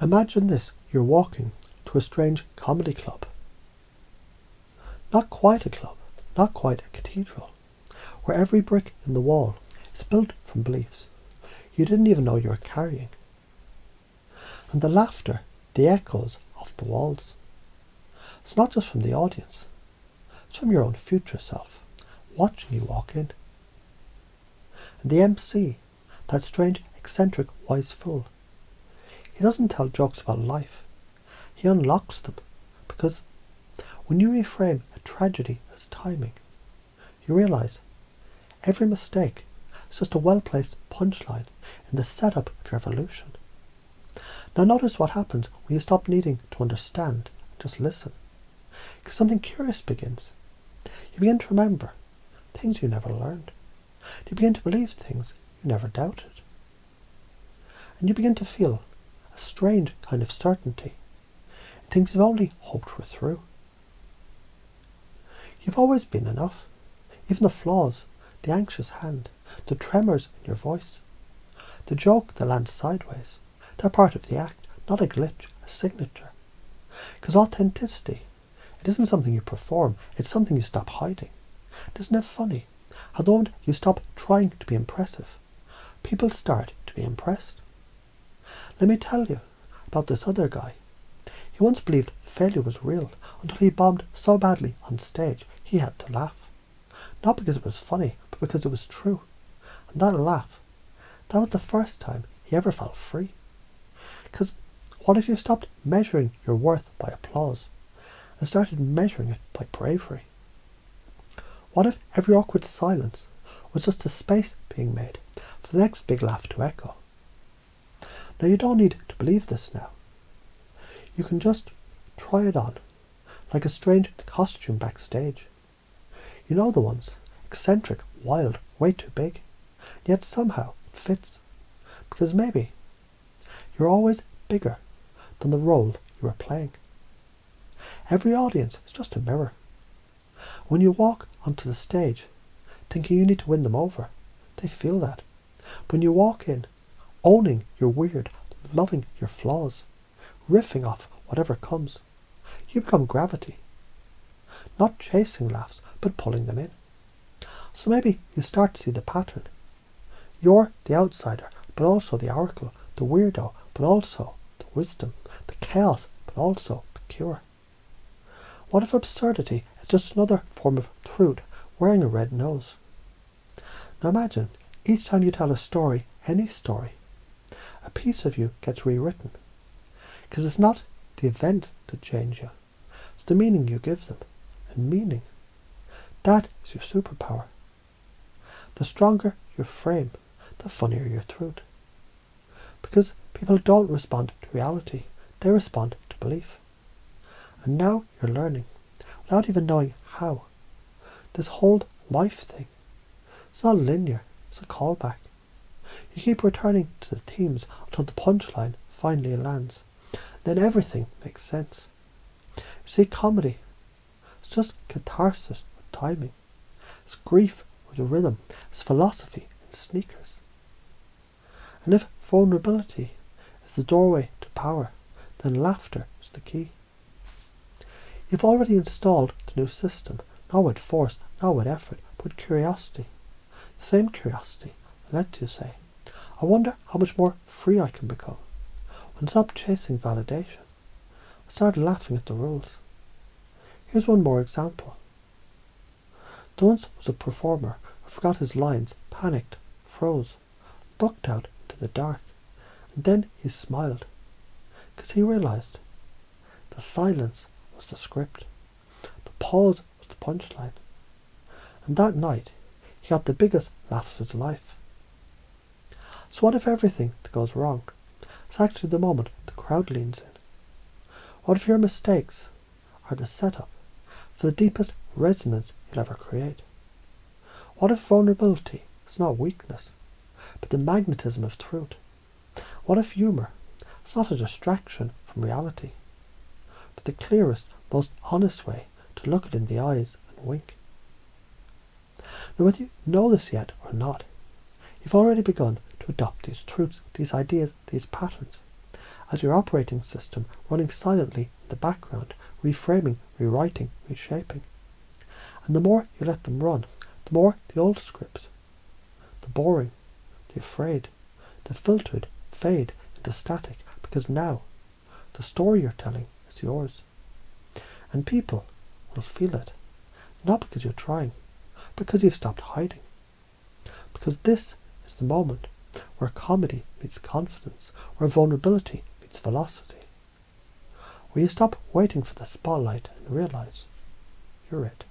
Imagine this, you're walking to a strange comedy club. Not quite a club, not quite a cathedral, where every brick in the wall is built from beliefs you didn't even know you were carrying. And the laughter, the echoes of the walls. It's not just from the audience, it's from your own future self, watching you walk in. And the MC, that strange, eccentric, wise fool, he doesn't tell jokes about life. He unlocks them, because when you reframe a tragedy as timing, you realise every mistake is just a well-placed punchline in the setup of your evolution. Now notice what happens when you stop needing to understand and just listen. Because something curious begins. You begin to remember things you never learned. You begin to believe things you never doubted. And you begin to feel a strange kind of certainty in things you've only hoped were true. You've always been enough. Even the flaws, the anxious hand, the tremors in your voice, the joke that lands sideways, they're part of the act, not a glitch, a signature. Because authenticity, it isn't something you perform, it's something you stop hiding. Isn't it funny how the moment you stop trying to be impressive, people start to be impressed? Let me tell you about this other guy. He once believed failure was real until he bombed so badly on stage he had to laugh. Not because it was funny, but because it was true. And that laugh, that was the first time he ever felt free. Because what if you stopped measuring your worth by applause and started measuring it by bravery? What if every awkward silence was just a space being made for the next big laugh to echo? Now you don't need to believe this now. You can just try it on, like a strange costume backstage. You know the ones, eccentric, wild, way too big, yet somehow it fits. Because maybe you're always bigger than the role you are playing. Every audience is just a mirror. When you walk onto the stage, thinking you need to win them over, they feel that. When you walk in, owning your weird, loving your flaws, riffing off whatever comes, you become gravity. Not chasing laughs, but pulling them in. So maybe you start to see the pattern. You're the outsider, but also the oracle, the weirdo, but also the wisdom, the chaos, but also the cure. What if absurdity is just another form of truth wearing a red nose? Now imagine, each time you tell a story, any story, a piece of you gets rewritten. Because it's not the events that change you, it's the meaning you give them. And meaning, that is your superpower. The stronger your frame, the funnier your truth. Because people don't respond to reality, they respond to belief. And now you're learning, without even knowing how. This whole life thing, it's not linear, it's a callback. You keep returning to the themes until the punchline finally lands. Then everything makes sense. You see, comedy, it's just catharsis with timing. It's grief with a rhythm. It's philosophy in sneakers. And if vulnerability is the doorway to power, then laughter is the key. You've already installed the new system, not with force, not with effort, but with curiosity. The same curiosity that lets you say, I wonder how much more free I can become. When I stop chasing validation, I started laughing at the rules. Here's one more example. There once was a performer who forgot his lines, panicked, froze, looked out into the dark, and then he smiled, because he realised the silence was the script, the pause was the punchline, and that night he got the biggest laugh of his life. So what if everything that goes wrong is actually the moment the crowd leans in? What if your mistakes are the setup for the deepest resonance you'll ever create? What if vulnerability is not weakness, but the magnetism of truth? What if humour is not a distraction from reality, but the clearest, most honest way to look it in the eyes and wink? Now whether you know this yet or not, you've already begun to adopt these truths, these ideas, these patterns, as your operating system running silently in the background, reframing, rewriting, reshaping. And the more you let them run, the more the old scripts, the boring, the afraid, the filtered fade into static, because now the story you're telling is yours. And people will feel it, not because you're trying, because you've stopped hiding. Because this is the moment where comedy meets confidence, where vulnerability meets velocity, where you stop waiting for the spotlight and realize you're it.